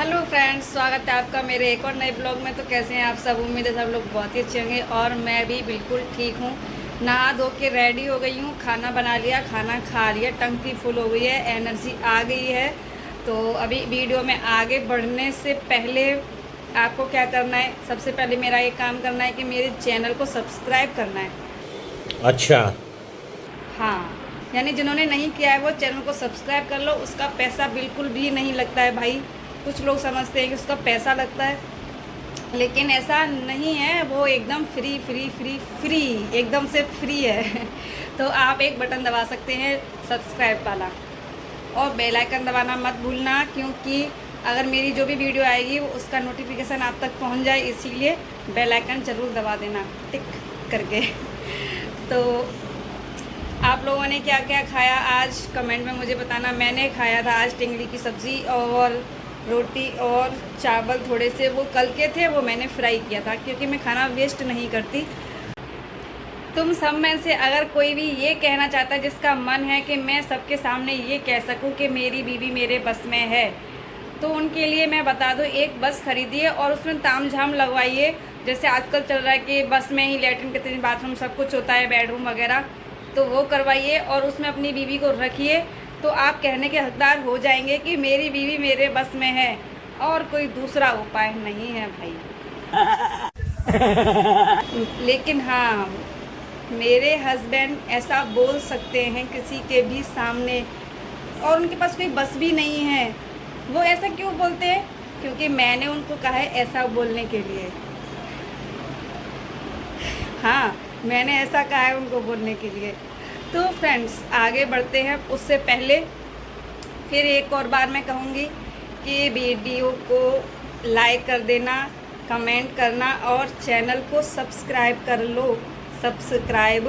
Hello friends, स्वागत है आपका मेरे एक और नए ब्लॉग में। तो कैसे हैं आप सब? उम्मीद है सब लोग बहुत ही अच्छे होंगे और मैं भी बिल्कुल ठीक हूँ। नहा धो के रेडी हो गई हूँ, खाना बना लिया, खाना खा लिया, टंकी फुल हो गई है, एनर्जी आ गई है। तो अभी वीडियो में आगे बढ़ने से पहले आपको क्या करना है? सबसे पहले मेरा ये काम करना है कि मेरे चैनल को सब्सक्राइब करना है। अच्छा। हाँ, यानी जिन्होंने नहीं किया है वो चैनल को सब्सक्राइब कर लो। उसका पैसा बिल्कुल भी नहीं लगता है भाई। कुछ लोग समझते हैं कि उसका पैसा लगता है, लेकिन ऐसा नहीं है। वो एकदम फ्री फ्री फ्री फ्री एकदम से फ्री है। तो आप एक बटन दबा सकते हैं, सब्सक्राइब वाला, और बेल आइकन दबाना मत भूलना, क्योंकि अगर मेरी जो भी वीडियो आएगी वो उसका नोटिफिकेशन आप तक पहुंच जाए, इसीलिए बेल आइकन ज़रूर दबा देना टिक करके। तो आप लोगों ने क्या क्या खाया आज कमेंट में मुझे बताना। मैंने खाया था आज टिंगली की सब्ज़ी और रोटी और चावल थोड़े से, वो कल के थे, वो मैंने फ्राई किया था, क्योंकि मैं खाना वेस्ट नहीं करती। तुम सब में से अगर कोई भी ये कहना चाहता है, जिसका मन है कि मैं सबके सामने ये कह सकूं कि मेरी बीवी मेरे बस में है, तो उनके लिए मैं बता दूं, एक बस खरीदिए और उसमें ताम झाम लगवाइए। जैसे आजकल चल रहा है कि बस में ही लैट्रिन किचन बाथरूम सब कुछ होता है, बेडरूम वगैरह, तो वो करवाइए और उसमें अपनी बीवी को रखिए। तो आप कहने के हकदार हो जाएंगे कि मेरी बीवी मेरे बस में है, और कोई दूसरा उपाय नहीं है भाई। लेकिन हाँ, मेरे हस्बैंड ऐसा बोल सकते हैं किसी के भी सामने, और उनके पास कोई बस भी नहीं है। वो ऐसा क्यों बोलते हैं? क्योंकि मैंने उनको कहा है ऐसा बोलने के लिए। हाँ, मैंने ऐसा कहा है उनको बोलने के लिए। तो फ्रेंड्स, आगे बढ़ते हैं। उससे पहले फिर एक और बार मैं कहूँगी कि वीडियो को लाइक कर देना, कमेंट करना और चैनल को सब्सक्राइब कर लो। सब्सक्राइब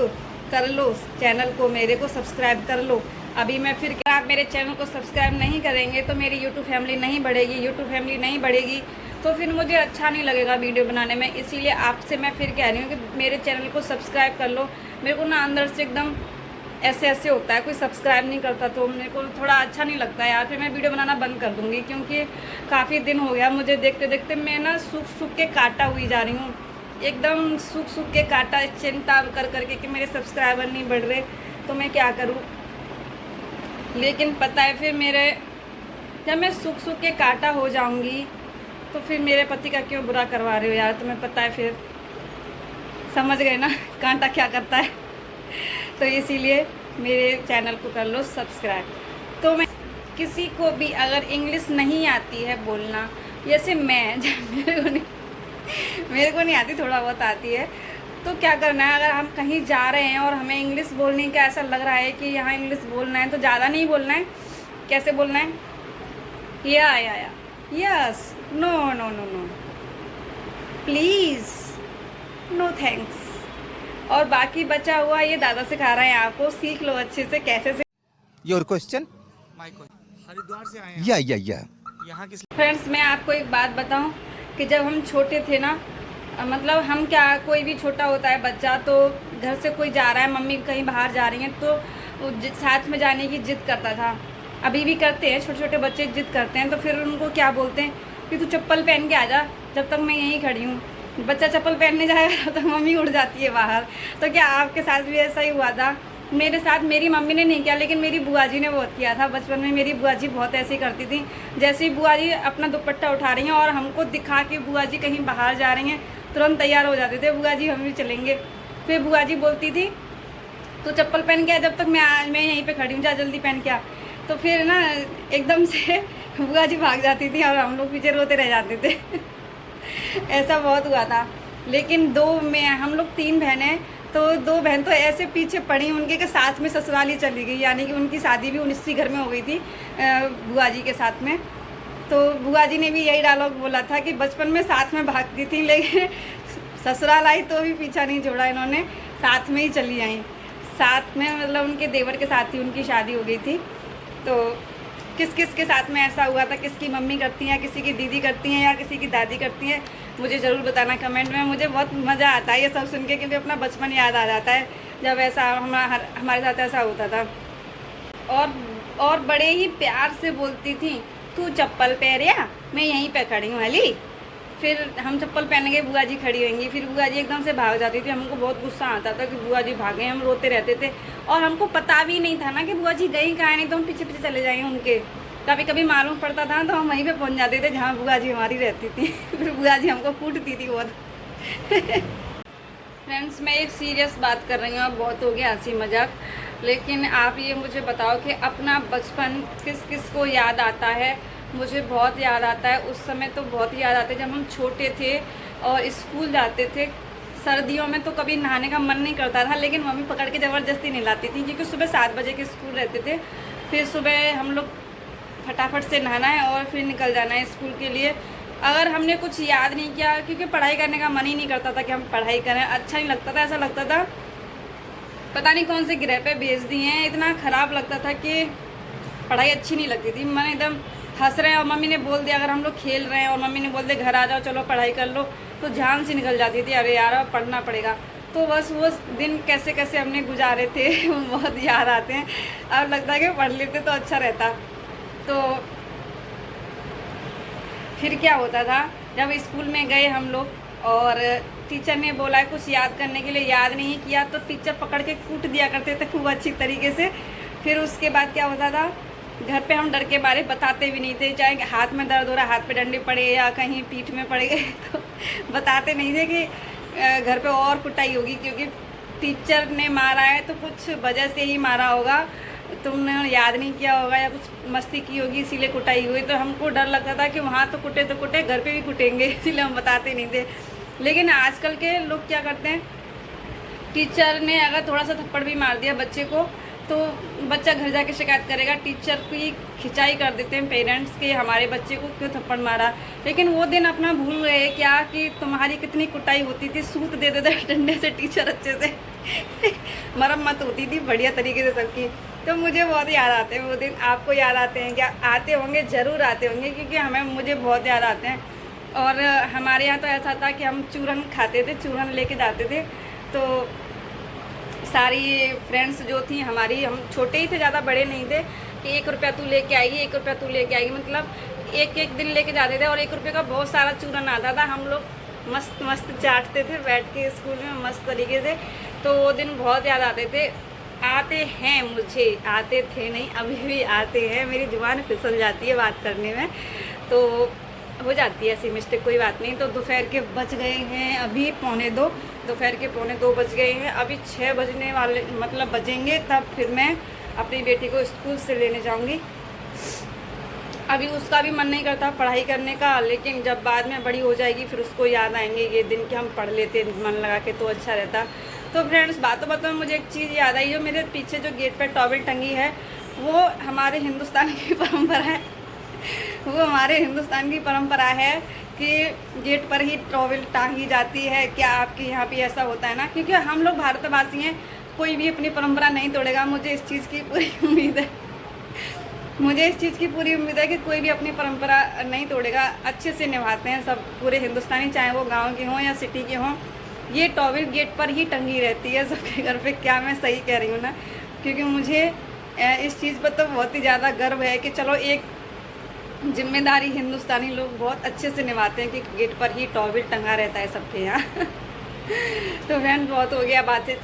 कर लो चैनल को, मेरे को सब्सक्राइब कर लो। अभी मैं फिर क्या, आप मेरे चैनल को सब्सक्राइब नहीं करेंगे तो मेरी यूट्यूब फैमिली नहीं बढ़ेगी। यूट्यूब फैमिली नहीं बढ़ेगी तो फिर मुझे अच्छा नहीं लगेगा वीडियो बनाने में। इसीलिए आपसे मैं फिर कह रही हूँ कि मेरे चैनल को सब्सक्राइब कर लो। मेरे को ना अंदर से एकदम ऐसे ऐसे होता है, कोई सब्सक्राइब नहीं करता तो मेरे को थोड़ा अच्छा नहीं लगता है यार। फिर मैं वीडियो बनाना बंद कर दूँगी, क्योंकि काफ़ी दिन हो गया मुझे देखते देखते मैं ना सूख सूख के काटा हुई जा रही हूँ, एकदम सूख सूख के काटा, चिंता कर करके कि मेरे सब्सक्राइबर नहीं बढ़ रहे, तो मैं क्या करूँ। लेकिन पता है फिर मेरे, जब मैं सूख सूख के काटा हो जाऊँगी तो फिर मेरे पति का क्यों बुरा करवा रहे हो यार। तुम्हें पता है, फिर समझ गए ना कांटा क्या करता है। तो इसीलिए मेरे चैनल को कर लो सब्सक्राइब। तो मैं किसी को भी अगर इंग्लिश नहीं आती है बोलना, जैसे मैं मेरे को नहीं आती, थोड़ा बहुत आती है, तो क्या करना है, अगर हम कहीं जा रहे हैं और हमें इंग्लिश बोलने का ऐसा लग रहा है कि यहाँ इंग्लिश बोलना है, तो ज़्यादा नहीं बोलना है। कैसे बोलना है? या yes, no no no no, please, no thanks. और बाकी बचा हुआ ये दादा सिखा रहे हैं आपको, सीख लो अच्छे से कैसे से। Your question. हरिद्वार से आए हैं या यहाँ किस फ्रेंड्स, मैं आपको एक बात बताऊं कि जब हम छोटे थे ना, मतलब हम क्या, कोई भी छोटा होता है बच्चा, तो घर से कोई जा रहा है, मम्मी कहीं बाहर जा रही हैं, तो वो साथ में जाने की जिद करता था। अभी भी करते हैं, छोटे छोटे बच्चे जिद करते हैं, तो फिर उनको क्या बोलते हैं कि तू चप्पल पहन के आ जा, जब तक मैं यहीं खड़ी हूँ। बच्चा चप्पल पहनने जाएगा तब तक मम्मी उड़ जाती है बाहर। तो क्या आपके साथ भी ऐसा ही हुआ था? मेरे साथ मेरी मम्मी ने नहीं किया, लेकिन मेरी बुआ जी ने बहुत किया था। बचपन में मेरी बुआ जी बहुत ऐसी करती थी। जैसे ही बुआ जी अपना दुपट्टा उठा रही हैं और हमको दिखा के बुआ जी कहीं बाहर जा रही हैं, तुरंत तैयार हो जाते थे, बुआ जी हम भी चलेंगे। फिर बुआ जी बोलती थी तो चप्पल पहन के आ, जब तक मैं यहीं पे खड़ी हूँ, जा जल्दी पहन के आ। तो फिर ना एकदम से बुआ जी भाग जाती थी और हम लोग पीछे रोते रह जाते थे। ऐसा बहुत हुआ था। लेकिन हम लोग 3 बहनें हैं, तो 2 बहन तो ऐसे पीछे पड़ी उनके के साथ में ससुराल ही चली गई, यानी कि उनकी शादी भी उसी घर में हो गई थी बुआ जी के साथ में। तो बुआ जी ने भी यही डायलॉग बोला था कि बचपन में साथ में भागती थी, लेकिन ससुराल आई तो भी पीछा नहीं छोड़ा इन्होंने, साथ में ही चली आई। साथ में मतलब उनके देवर के साथ ही उनकी शादी हो गई थी। तो किस किस के साथ में ऐसा हुआ था, किसकी मम्मी करती हैं, किसी की दीदी करती हैं, या किसी की दादी करती हैं, मुझे ज़रूर बताना कमेंट में। मुझे बहुत मज़ा आता है ये सब सुन के, क्योंकि अपना बचपन याद आ जाता है जब ऐसा हमारे साथ ऐसा होता था। और बड़े ही प्यार से बोलती थी तू चप्पल पहरिया, मैं यहीं पे खड़ी हूँ हली। फिर हम चप्पल पहन के बुआ जी खड़ी होंगी, फिर बुआ जी एकदम से भाग जाती थी। हमको बहुत गुस्सा आता था कि बुआ जी भागे, हम रोते रहते थे और हमको पता भी नहीं था ना कि बुआ जी गई कहाँ, नहीं तो हम पीछे पीछे चले जाएंगे उनके। कभी कभी मालूम पड़ता था तो हम वहीं पे पहुंच जाते थे जहाँ बुआ जी हमारी रहती थी। फिर बुआ जी हमको कूटती थी बहुत। फ्रेंड्स, मैं एक सीरियस बात कर रही हूँ, अब बहुत हो गया हंसी मजाक, लेकिन आप ये मुझे बताओ कि अपना बचपन किस किस को याद आता है। मुझे बहुत याद आता है, उस समय तो बहुत याद आता है जब हम छोटे थे और स्कूल जाते थे। सर्दियों में तो कभी नहाने का मन नहीं करता था, लेकिन मम्मी पकड़ के ज़बरदस्ती नहलाती थी, क्योंकि सुबह 7 बजे के स्कूल रहते थे। फिर सुबह हम लोग फटाफट से नहाना है और फिर निकल जाना है स्कूल के लिए। अगर हमने कुछ याद नहीं किया, क्योंकि पढ़ाई करने का मन ही नहीं करता था कि हम पढ़ाई करें, अच्छा नहीं लगता था, ऐसा लगता था पता नहीं कौन से ग्रह पे भेज दिए हैं। इतना ख़राब लगता था कि पढ़ाई अच्छी नहीं लगती थी। मन एकदम हंस रहे हैं और मम्मी ने बोल दिया, अगर हम लोग खेल रहे हैं और मम्मी ने बोल दिया घर आ जाओ चलो पढ़ाई कर लो, तो जान से निकल जाती थी, अरे यार अब पढ़ना पड़ेगा। तो बस वो दिन कैसे कैसे हमने गुजारे थे वो बहुत याद आते हैं। अब लगता है कि पढ़ लेते तो अच्छा रहता। तो फिर क्या होता था, जब स्कूल में गए हम लोग और टीचर ने बोला है कुछ याद करने के लिए, याद नहीं किया तो टीचर पकड़ के कूट दिया करते थे खूब अच्छी तरीके से। फिर उसके बाद क्या होता था, घर पे हम डर के बारे बताते भी नहीं थे, चाहे हाथ में दर्द हो रहा, हाथ पे डंडे पड़े या कहीं पीठ में पड़ गए तो बताते नहीं थे कि घर पे और कुटाई होगी, क्योंकि टीचर ने मारा है तो कुछ वजह से ही मारा होगा, तुमने याद नहीं किया होगा या कुछ मस्ती की होगी इसीलिए कुटाई हुई। तो हमको डर लगता था कि वहाँ तो कुटे घर पे भी कुटेंगे, इसीलिए हम बताते नहीं थे। लेकिन आजकल के लोग क्या करते हैं, टीचर ने अगर थोड़ा सा थप्पड़ भी मार दिया बच्चे को तो बच्चा घर जाके शिकायत करेगा, टीचर की खिंचाई कर देते हैं पेरेंट्स के, हमारे बच्चे को क्यों थप्पड़ मारा। लेकिन वो दिन अपना भूल गए क्या कि तुम्हारी कितनी कुटाई होती थी, सूत दे देते डंडे से टीचर अच्छे से मरम्मत होती थी बढ़िया तरीके से सबकी। तो मुझे बहुत याद आते हैं वो दिन। आपको याद आते हैं क्या? आते होंगे, ज़रूर आते होंगे, क्योंकि मुझे बहुत याद आते हैं। और हमारे यहाँ तो ऐसा था कि हम चूरन खाते थे, चूरन लेके जाते थे। तो सारी फ्रेंड्स जो थी हमारी, हम छोटे ही थे, ज़्यादा बड़े नहीं थे, कि 1 रुपया तू लेके आएगी, 1 रुपया तू लेके आएगी, मतलब एक दिन लेके जाते थे और 1 रुपये का बहुत सारा चूरन आता था। हम लोग मस्त मस्त चाटते थे बैठ के स्कूल में मस्त तरीके से। तो वो दिन बहुत याद आते थे, आते हैं मुझे, आते थे नहीं अभी भी आते हैं। मेरी जुबान फिसल जाती है बात करने में, तो हो जाती है ऐसी मिस्टेक, कोई बात नहीं। तो दोपहर के बज गए हैं अभी 1:45, दोपहर के 1:45 बज गए हैं, अभी 6 बजने वाले मतलब बजेंगे, तब फिर मैं अपनी बेटी को स्कूल से लेने जाऊंगी। अभी उसका भी मन नहीं करता पढ़ाई करने का, लेकिन जब बाद में बड़ी हो जाएगी फिर उसको याद आएंगे ये दिन कि हम पढ़ लेते मन लगा के, तो अच्छा रहता। तो फ्रेंड्स, बातों में मुझे एक चीज़ याद आई, जो मेरे पीछे जो गेट पर टॉवल टंगी है वो हमारे हिंदुस्तान की परंपरा है। वो हमारे हिंदुस्तान की परंपरा है कि गेट पर ही टॉवल टांगी जाती है। क्या आपके यहाँ भी ऐसा होता है ना? क्योंकि हम लोग भारतवासी हैं, कोई भी अपनी परंपरा नहीं तोड़ेगा, मुझे इस चीज़ की पूरी उम्मीद है। मुझे इस चीज़ की पूरी उम्मीद है कि कोई भी अपनी परंपरा नहीं तोड़ेगा, अच्छे से निभाते हैं सब पूरे हिंदुस्तानी, चाहे वो गाँव के हों या सिटी के हों। ये टॉवल गेट पर ही टंगी रहती है सबके घर पे। क्या मैं सही कह रही हूँ ना? क्योंकि मुझे इस चीज़ पर तो बहुत ही ज़्यादा गर्व है कि चलो एक जिम्मेदारी हिंदुस्तानी लोग बहुत अच्छे से निभाते हैं कि गेट पर ही टॉवल टंगा रहता है सबके यहाँ। तो फ्रेंड, बहुत हो गया बातें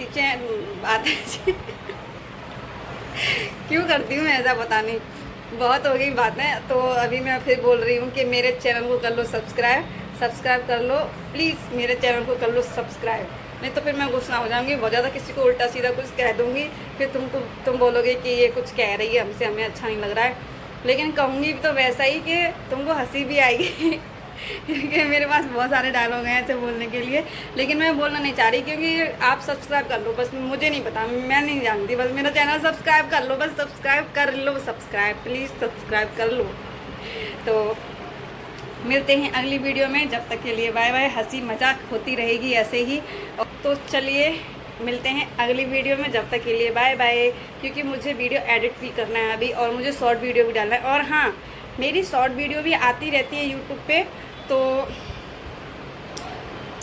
क्यों करती हूँ मैं ऐसा, पता नहीं, बहुत हो गई बातें। तो अभी मैं फिर बोल रही हूँ कि मेरे चैनल को कर लो सब्सक्राइब कर लो प्लीज़, मेरे चैनल को कर लो सब्सक्राइब, नहीं तो फिर मैं गुस्सा हो जाऊँगी बहुत ज़्यादा, किसी को उल्टा सीधा कुछ कह दूँगी, फिर तुम बोलोगे कि ये कुछ कह रही है हमसे, हमें अच्छा नहीं लग रहा है। लेकिन कहूँगी तो वैसा ही कि तुमको हंसी भी आएगी क्योंकि मेरे पास बहुत सारे डायलॉग हैं ऐसे बोलने के लिए, लेकिन मैं बोलना नहीं चाह रही, क्योंकि आप सब्सक्राइब कर लो बस, मुझे नहीं पता, मैं नहीं जानती, बस मेरा चैनल सब्सक्राइब कर लो, बस सब्सक्राइब कर लो, प्लीज़ सब्सक्राइब कर लो। तो मिलते हैं अगली वीडियो में, जब तक के लिए बाय बाय। हंसी मजाक होती रहेगी ऐसे ही। तो चलिए मिलते हैं अगली वीडियो में, जब तक के लिए बाय बाय। क्योंकि मुझे वीडियो एडिट भी करना है अभी, और मुझे शॉर्ट वीडियो भी डालना है। और हाँ, मेरी शॉर्ट वीडियो भी आती रहती है यूट्यूब पे, तो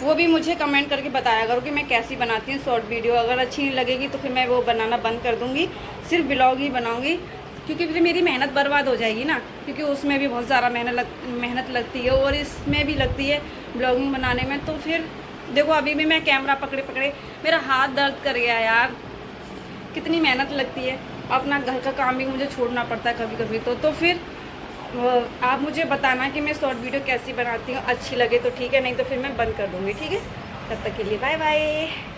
वो भी मुझे कमेंट करके बताया करो कि मैं कैसी बनाती हूँ शॉर्ट वीडियो। अगर अच्छी नहीं लगेगी तो फिर मैं वो बनाना बंद कर दूँगी, सिर्फ ब्लॉग ही बनाऊँगी। क्योंकि फिर मेरी मेहनत बर्बाद हो जाएगी ना, क्योंकि उसमें भी बहुत ज़्यादा मेहनत लगती है और इसमें भी लगती है ब्लॉगिंग बनाने में। तो फिर देखो अभी भी मैं कैमरा पकड़े पकड़े मेरा हाथ दर्द कर गया यार, कितनी मेहनत लगती है। अपना घर का काम भी मुझे छोड़ना पड़ता है कभी कभी। तो फिर आप मुझे बताना कि मैं शॉर्ट वीडियो कैसी बनाती हूँ, अच्छी लगे तो ठीक है, नहीं तो फिर मैं बंद कर दूँगी, ठीक है। तब तक के लिए बाय बाय।